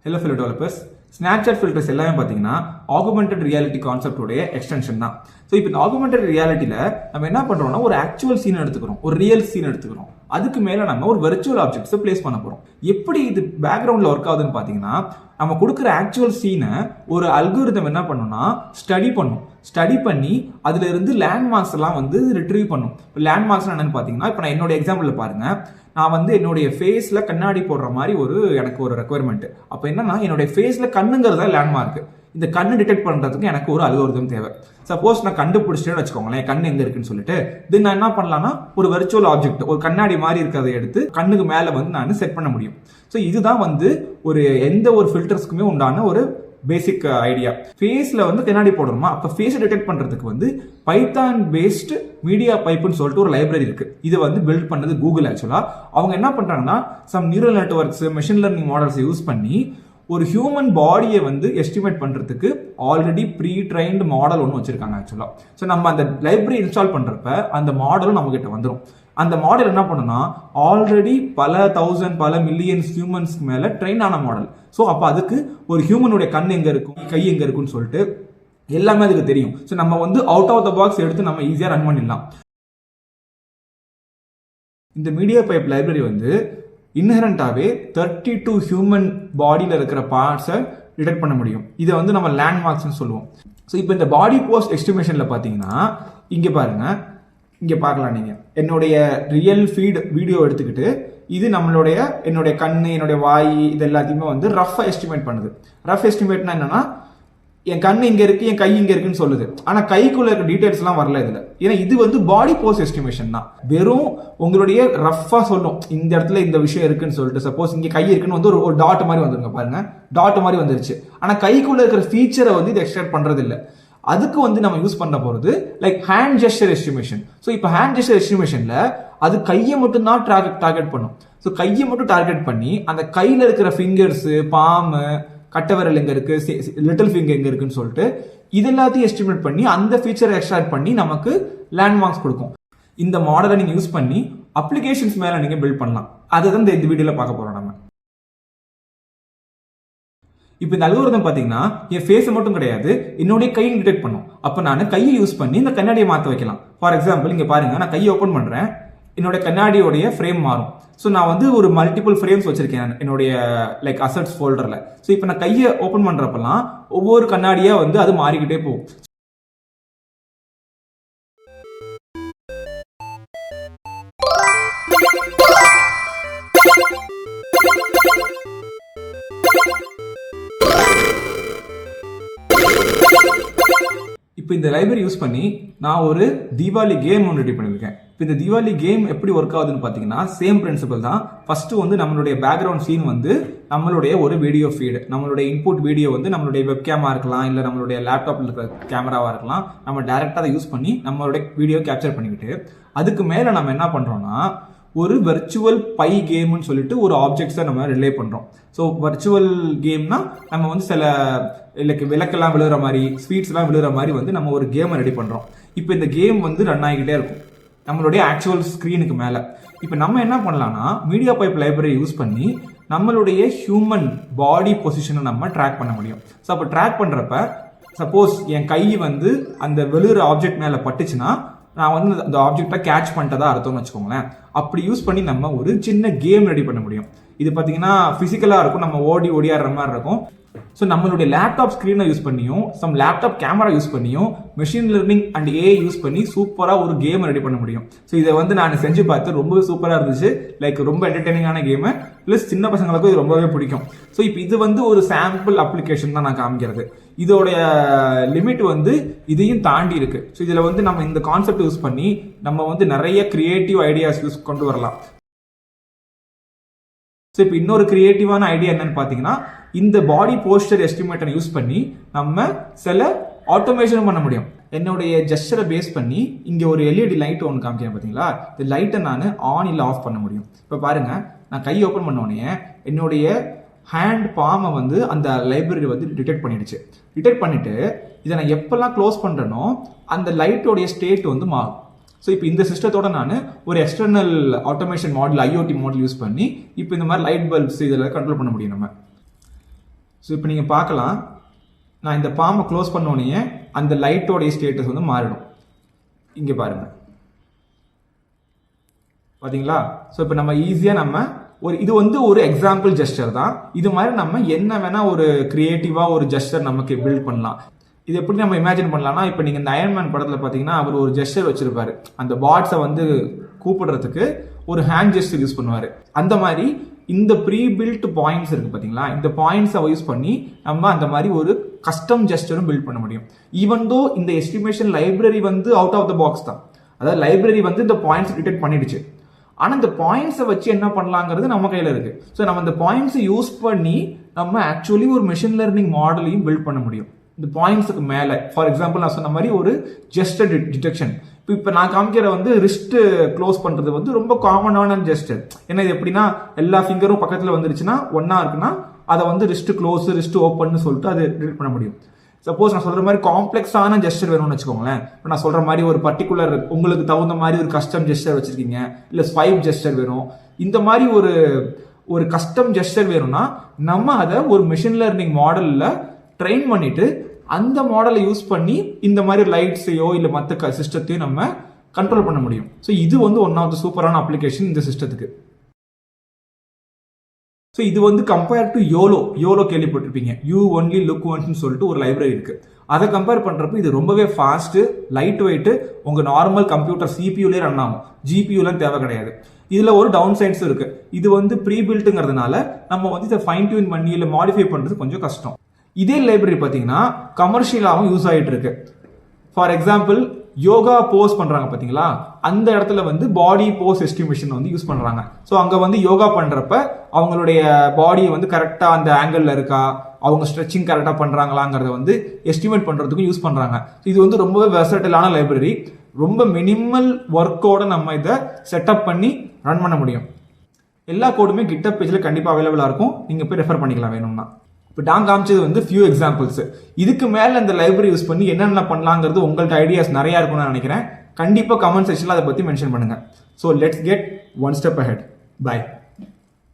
Hello fellow developers. Snapchat filters எல்லாமே பார்த்தீங்கன்னா augmented reality கான்செப்டோடைய extension தான். ஸோ இப்போ இந்த ஆகுமெண்டட் ரியாலிட்டியில் நம்ம என்ன பண்ணுறோம்னா ஒரு ஆக்சுவல் சீன் எடுத்துக்கிறோம், ஒரு ரியல் சீன் எடுத்துக்கிறோம். அதுக்கு மேலே நம்ம ஒரு வெர்ச்சுவல் ஆப்ஜெக்ட்ஸை பிளேஸ் பண்ண போகிறோம். எப்படி இது பேக்ரவுண்டில் ஒர்க் ஆகுதுன்னு பார்த்தீங்கன்னா, நம்ம கொடுக்குற ஆக்சுவல் சீனை ஒரு அல்கோரிதம் என்ன பண்ணும்னா ஸ்டடி பண்ணி அதுல இருந்து லேண்ட்மார்க்ஸ் எல்லாம் வந்து ரிட்ரீவ் பண்ணும். இப்போ லேண்ட்மார்க்ஸ் என்னன்னு பார்த்தீங்கன்னா, இப்போ நான் என்னோட எக்ஸாம்பிள் பாருங்க, நான் வந்து என்னுடைய ஃபேஸ்ல கண்ணாடி போடுற மாதிரி எனக்கு ஒரு ரெக்குவயர்மெண்ட். அப்போ என்னன்னா என்னுடைய ஃபேஸ்ல கண்ணுங்கிறதா லேண்ட்மார்க். இந்த கண்ணு டிடெக்ட் பண்றதுக்கு எனக்கு ஒரு அல்கோரிதம் தேவை. சப்போஸ் நான் கண்டுபிடிச்சிட்டேன்னு வச்சுக்கோங்களேன், கண்ணு எங்க இருக்குன்னு சொல்லிட்டு, இது நான் என்ன பண்ணலாம்னா ஒரு வெர்ச்சுவல் ஆப்ஜெக்ட், ஒரு கண்ணாடி மாதிரி இருக்கிறத எடுத்து கண்ணுக்கு மேல வந்து நான் செட் பண்ண முடியும். ஸோ இதுதான் வந்து எந்த ஒரு ஃபில்டர்ஸ்க்குமே உண்டான ஒரு பேசிக் ஐடியா. ஃபேஸ்ல வந்து கண்ணாடி போடணுமா, அப்ப ஃபேஸை டிடெக்ட் பண்றதுக்கு வந்து பைத்தான் பேஸ்டு மீடியா பைப்னு சொல்லிட்டு ஒரு லைப்ரரி இருக்கு. இதை வந்து பில்ட் பண்ணது கூகுள். ஆக்சுவலா அவங்க என்ன பண்றாங்கன்னா some neural networks, machine learning models use பண்ணி ஒரு ஹியூமன் பாடியை வந்து எஸ்டிமேட் பண்றதுக்கு ஆல்ரெடி ப்ரீ ட்ரைன்டு மாடல் ஒன்று வச்சிருக்காங்க ஆக்சுவலா. ஸோ நம்ம அந்த லைப்ரரி இன்ஸ்டால் பண்றப்ப அந்த மாடலும் நம்ம கிட்ட வந்துடும். அந்த மாடல் என்ன பண்ணுன்னா ஆல்ரெடி பல தௌசண்ட் பல மில்லியன்ஸ் ஹியூமன்ஸ்க்கு மேல ட்ரெயின் ஆன மாடல். ஸோ அப்போ அதுக்கு ஒரு ஹியூமனுடைய கண் எங்க இருக்கும், கை எங்க இருக்குன்னு சொல்லிட்டு எல்லாமே அதுக்கு தெரியும். ஸோ நம்ம வந்து அவுட் ஆஃப் த பாக்ஸ் எடுத்து நம்ம ஈஸியா ரன் பண்ணிடலாம். இந்த மீடியா பைப் லைப்ரரி வந்து இன்ஹரண்டாவே 32 ஹியூமன் பாடியில் இருக்கிற பார்ட்ஸை டிடெக்ட் பண்ண முடியும். இதை வந்து நம்ம லேண்ட்மார்க்ஸ்னு சொல்லுவோம். ஸோ இப்போ இந்த பாடி போஸ்ட் எஸ்டிமேஷன்ல பார்த்தீங்கன்னா இங்கே பாருங்க, இங்கே பார்க்கலாம் நீங்கள் என்னுடைய ரியல் ஃபீட் வீடியோ எடுத்துக்கிட்டு இது என்னுடைய கண்ணு, என்னுடைய வாய், இது எல்லாத்தையுமே வந்து ரஃபாக எஸ்டிமேட் பண்ணுது. ரஃப் எஸ்டிமேட்னா என்னன்னா என் கண்ணு இங்க இருக்கு, என் கை இங்க இருக்குன்னு சொல்லுது. ஆனா கைக்குள்ள இருக்க டீடைல்ஸ் எல்லாம் வரல இதுல. ஏன்னா இது வந்து பாடி போஸ் எஸ்டிமேஷன் தான். வெறும் உங்களுடைய ரஃபா சொல்லும் இந்த இடத்துல இந்த விஷயம் இருக்குன்னு சொல்லிட்டு. சப்போஸ் இங்க கை இருக்குன்னு வந்து ஒரு டாட் மாதிரி வந்துருங்க பாருங்க, டாட் மாதிரி வந்துருச்சு. ஆனா கைக்குள்ள இருக்கிற ஃபீச்சரை வந்து இது எக்ஸ்ட்ராக்ட் பண்றது இல்லை. அதுக்கு வந்து நம்ம யூஸ் பண்ண போறது like hand gesture estimation. So இப்போ ஹேண்ட் ஜெஸ்டர் எஸ்டிமேஷன்ல அது கையை மட்டும் தான் டார்கெட் பண்ணும். ஸோ கையை மட்டும் டார்கெட் பண்ணி அந்த கையில இருக்கிற ஃபிங்கர்ஸ், பாம்பு, கட்டவரல் எங்க இருக்கு, லிட்டில் ஃபிங்கர் எங்க இருக்குன்னு சொல்லிட்டு இது எல்லாத்தையும் எஸ்டிமேட் பண்ணி அந்த ஃபீச்சரை எக்ஸ்ட்ராக்ட் பண்ணி நமக்கு லேண்ட்மார்க்ஸ் கொடுக்கும். இந்த மாடலை நீங்க யூஸ் பண்ணி அப்ளிகேஷன்ஸ் மேல நீங்க பில்ட் பண்ணலாம். அதுதான் இந்த வீடியோல பார்க்க போறோம் நம்ம. இப்போ இந்த அல்கோரிதம் பாத்தீங்கன்னா என் ஃபேஸை மட்டும் கிடையாது, என்னுடைய கையை டிடெக்ட் பண்ணும். அப்ப நான் கையை யூஸ் பண்ணி இந்த கண்ணாடியை மாற்ற வைக்கலாம். ஃபார் எக்ஸாம்பிள் இங்க பாருங்க, நான் கையை ஓப்பன் பண்றேன், என்னோட கண்ணாடியோடைய ஃப்ரேம் மாறும். ஸோ நான் வந்து ஒரு மல்டிபிள் ஃப்ரேம்ஸ் வச்சிருக்கேன் என்னுடைய லைக் அசட்ஸ் ஃபோல்டர்ல. ஸோ இப்போ நான் கையை ஓப்பன் பண்றப்பெல்லாம் ஒவ்வொரு கண்ணாடியா வந்து அது மாறிக்கிட்டே போகும். இப்போ இந்த லைப்ரரி யூஸ் பண்ணி நான் ஒரு தீபாவளி கேம் ஒன்று ரெடி பண்ணியிருக்கேன். இப்போ இந்த தீபாவளி கேம் எப்படி ஒர்க் ஆகுதுன்னு பார்த்தீங்கன்னா சேம் பிரின்சிபல் தான். ஃபர்ஸ்ட் வந்து நம்மளுடைய பேக்ரவுண்ட் சீன் வந்து நம்மளுடைய ஒரு வீடியோ ஃபீடு, நம்மளுடைய இன்புட் வீடியோ வந்து நம்மளுடைய வெப் கேமரா இருக்கலாம், இல்லை நம்மளுடைய லேப்டாப்ல இருக்கிற கேமராவாக இருக்கலாம். நம்ம டைரக்டாக அதை யூஸ் பண்ணி நம்மளுடைய வீடியோ கேப்சர் பண்ணிக்கிட்டு அதுக்கு மேலே நம்ம என்ன பண்ணுறோம்னா ஒரு வெர்ச்சுவல் பை கேம்னு சொல்லிட்டு ஒரு ஆப்ஜெக்ட்ஸை நம்ம ரிலே பண்றோம். ஸோ வெர்ச்சுவல் கேம்னா நம்ம வந்து சில விளக்கெல்லாம் விழுகிற மாதிரி, ஸ்வீட்ஸ் எல்லாம் விழுகிற மாதிரி வந்து நம்ம ஒரு கேமை ரெடி பண்றோம். இப்போ இந்த கேம் வந்து ரன் ஆகிக்கிட்டே இருக்கும் நம்மளுடைய ஆக்சுவல் ஸ்கிரீனுக்கு மேல. இப்போ நம்ம என்ன பண்ணலாம்னா மீடியா பைப் லைப்ரரி யூஸ் பண்ணி நம்மளுடைய ஹியூமன் பாடி பொசிஷனை நம்ம ட்ராக் பண்ண முடியும். ஸோ அப்போ ட்ராக் பண்றப்ப சப்போஸ் என் கை வந்து அந்த விழுகிற ஆப்ஜெக்ட் மேல பட்டுச்சுன்னா நான் வந்து அந்த ஆப்ஜெக்டை கேட்ச் பண்ணிட்டதா அர்த்தம்னு வச்சுக்கோங்களேன். அப்படி யூஸ் பண்ணி நம்ம ஒரு சின்ன கேம் ரெடி பண்ண முடியும். இது பார்த்தீங்கன்னா பிசிக்கலா இருக்கும், நம்ம ஓடியாடுற மாதிரி இருக்கும். ஸோ நம்மளுடைய லேப்டாப் ஸ்கிரீனை யூஸ் பண்ணியும் சம் லேப்டாப் கேமரா யூஸ் பண்ணியும் machine learning and AI use பண்ணி சூப்பராக ஒரு கேம் ரெடி பண்ண முடியும். ஸோ இதை வந்து நான் செஞ்சு பார்த்து ரொம்பவே சூப்பராக இருந்துச்சு. லைக் ரொம்ப என்டர்டெய்னிங்கான கேமு, ப்ளஸ் சின்ன பசங்களுக்கும் இது ரொம்பவே பிடிக்கும். ஸோ இப்போ இது வந்து ஒரு சாம்பிள் அப்ளிகேஷன் தான் நான் காமிக்கிறது. இதோடைய லிமிட் வந்து இதையும் தாண்டி இருக்கு. ஸோ இதில் வந்து நம்ம இந்த கான்செப்ட் யூஸ் பண்ணி நம்ம வந்து நிறைய கிரியேட்டிவ் ஐடியாஸ் யூஸ் கொண்டு வரலாம். ஸோ இப்போ இன்னொரு கிரியேட்டிவான ஐடியா என்னன்னு பார்த்தீங்கன்னா இந்த பாடி போஸ்டர் எஸ்டிமேட்டரை யூஸ் பண்ணி நம்ம சில ஆட்டோமேஷன் பண்ண முடியும். என்னுடைய ஜெஸ்டரை பேஸ் பண்ணி இங்கே ஒரு எல்இடி லைட் ஒன்று காமிக்கிறேன் பார்த்தீங்களா, இந்த லைட்டை நான் ஆன் இல்லை ஆஃப் பண்ண முடியும். இப்போ பாருங்க, நான் கை ஓப்பன் பண்ணோடனே என்னுடைய ஹேண்ட் பாமை வந்து அந்த லைப்ரரி வந்து டிடெக்ட் பண்ணிடுச்சு. டிடெக்ட் பண்ணிட்டு இதை நான் எப்பெல்லாம் க்ளோஸ் பண்ணுறேனோ அந்த லைட்டோடைய ஸ்டேட் வந்து மாறும். ஸோ இப்போ இந்த சிஸ்டத்தோட நான் ஒரு external automation model, IoT model use பண்ணி இப்போ இந்த மாதிரி லைட் பல்ப்ஸ் இதெல்லாம் கண்ட்ரோல் பண்ண முடியும் நம்ம. ஸோ இப்போ நீங்கள் பார்க்கலாம், நான் இந்த பாம்பை க்ளோஸ் பண்ணோடனே அந்த லைட்டோடைய ஸ்டேட்டஸ் வந்து மாறிடும். இங்கே பாருங்க, பார்த்தீங்களா? ஸோ இப்போ நம்ம ஈஸியாக நம்ம இது வந்து ஒரு எக்ஸாம்பிள் ஜெஸ்டர் தான். இது மாதிரி நம்ம என்ன வேணா ஒரு கிரியேட்டிவாக ஒரு ஜெஸ்டர் நமக்கு பில்ட் பண்ணலாம். இது எப்படி நம்ம இமேஜின் பண்ணலாம்னா, இப்போ நீங்கள் இந்த அயன்மேன் படத்தில் பார்த்தீங்கன்னா அவர் ஒரு ஜெஸ்டர் வச்சிருப்பாரு. அந்த பாட்ஸை வந்து கூப்பிடுறதுக்கு ஒரு ஹேண்ட் ஜெஸ்டர் யூஸ் பண்ணுவார். அந்த மாதிரி இந்த ப்ரீ பில்ட் பாயிண்ட்ஸ் இருக்கு பார்த்தீங்களா, இந்த பாயிண்ட்ஸை யூஸ் பண்ணி நம்ம அந்த மாதிரி ஒரு கஸ்டம் ஜெஸ்டரும் பில்ட் பண்ண முடியும். ஈவன் தோ இந்த எஸ்டிமேஷன் லைப்ரரி வந்து அவுட் ஆஃப் த பாக்ஸ் தான். அதாவது லைப்ரரி வந்து இந்த பாயிண்ட்ஸ் டிடெக்ட் பண்ணிடுச்சு. ஆனால் இந்த பாயிண்ட்ஸை வச்சு என்ன பண்ணலாங்கிறது நம்ம கையில் இருக்கு. ஸோ நம்ம இந்த பாயிண்ட்ஸை யூஸ் பண்ணி நம்ம ஆக்சுவலி ஒரு மெஷின் லேர்னிங் மாடலையும் பில்ட் பண்ண முடியும். இந்த பாயிண்ட்ஸுக்கு மேலே ஃபார் எக்ஸாம்பிள் நான் சொன்ன மாதிரி ஒரு ஜெஸ்டர் டிடெக்ஷன். இப்போ நான் காமிக்கிற வந்து ரிஸ்ட் க்ளோஸ் பண்ணுறது வந்து ரொம்ப காமனான ஜெஸ்டர். ஏன்னா இது எப்படின்னா எல்லா ஃபிங்கரும் பக்கத்தில் வந்துருச்சுன்னா ஒன்றா இருக்குன்னா அதை வந்து ரிஸ்ட் க்ளோஸ் ரிஸ்ட் ஓப்பன் சொல்லிட்டு அதை டிடெக்ட் பண்ண முடியும். சப்போஸ் நான் சொல்ற மாதிரி காம்ப்ளெக்ஸான ஜெஸ்டர் வேணும்னு வச்சுக்கோங்களேன். இப்போ நான் சொல்ற மாதிரி ஒரு பர்டிகுலர் உங்களுக்கு தகுந்த மாதிரி ஒரு கஸ்டம் ஜெஸ்டர் வச்சிருக்கீங்க, இல்லை ஸ்வைப் ஜெஸ்டர் வேணும், இந்த மாதிரி ஒரு கஸ்டம் ஜெஸ்டர் வேணும்னா நம்ம அதை ஒரு மெஷின் லேர்னிங் மாடலில் ட்ரெயின் பண்ணிட்டு அந்த மாடலை யூஸ் பண்ணி இந்த மாதிரி லைட்ஸையோ இல்லை மற்ற சிஸ்டத்தையோ நம்ம கண்ட்ரோல் பண்ண முடியும். ஸோ இது வந்து ஒன் ஆஃப் த சூப்பரான அப்ளிகேஷன் இந்த சிஸ்டத்துக்கு. ஸோ இது வந்து கம்பேர் டு யோலோ கேள்விப்பட்டிருப்பீங்க. யூ ஒன்லி லுக் ஒன்ஸ்னு சொல்லிட்டு ஒரு லைப்ரரி இருக்கு. அதை கம்பேர் பண்றப்ப இது ரொம்பவே ஃபாஸ்ட், லைட் வெயிட், உங்க நார்மல் கம்ப்யூட்டர் சிபியூலே ரன் ஆகும், ஜிபியூலாம் தேவை கிடையாது. இதுல ஒரு டவுன் சைட்ஸும் இருக்கு. இது வந்து ப்ரீ பில்ட்டுங்கிறதுனால நம்ம வந்து இதை ஃபைன் டியூன் பண்ணி இல்லை மாடிஃபை பண்றது கொஞ்சம் கஷ்டம். இதே லைப்ரரி பார்த்தீங்கன்னா கமர்ஷியலாகவும் யூஸ் ஆகிட்டு இருக்கு. ஃபார் எக்ஸாம்பிள் யோகா போஸ் பண்றாங்க பாத்தீங்களா, அந்த இடத்துல வந்து பாடி போஸ் எஸ்டிமேஷன் வந்து யூஸ் பண்றாங்க. ஸோ அங்க வந்து யோகா பண்றப்ப அவங்களுடைய பாடியை வந்து கரெக்டா அந்த ஆங்கிள் இருக்கா, அவங்க ஸ்ட்ரெச்சிங் கரெக்டா பண்றாங்களாங்கிறத வந்து எஸ்டிமேட் பண்றதுக்கும் யூஸ் பண்றாங்க. இது வந்து ரொம்பவே வெர்சடைலான லைப்ரரி. ரொம்ப மினிமல் ஒர்க்கோட நம்ம இதை செட்டப் பண்ணி ரன் பண்ண முடியும். எல்லா கோடுமே கிட்டப் பேஜில் கண்டிப்பாக அவைலபிளா இருக்கும், நீங்க போய் ரெஃபர் பண்ணிக்கலாம் வேணும்னா. இப்போ நான் காமிச்சது வந்து ஃபியூ எக்ஸாம்பிள்ஸ். இதுக்கு மேல இந்த லைப்ரரி யூஸ் பண்ணி என்னென்ன பண்ணலாங்கிறது உங்கள்ட்ட ஐடியாஸ் நிறைய இருக்கும்னு நினைக்கிறேன். கண்டிப்பா கமெண்ட் செக்ஷன்ல அதை பத்தி மென்ஷன் பண்ணுங்க. So let's get one step ahead. By.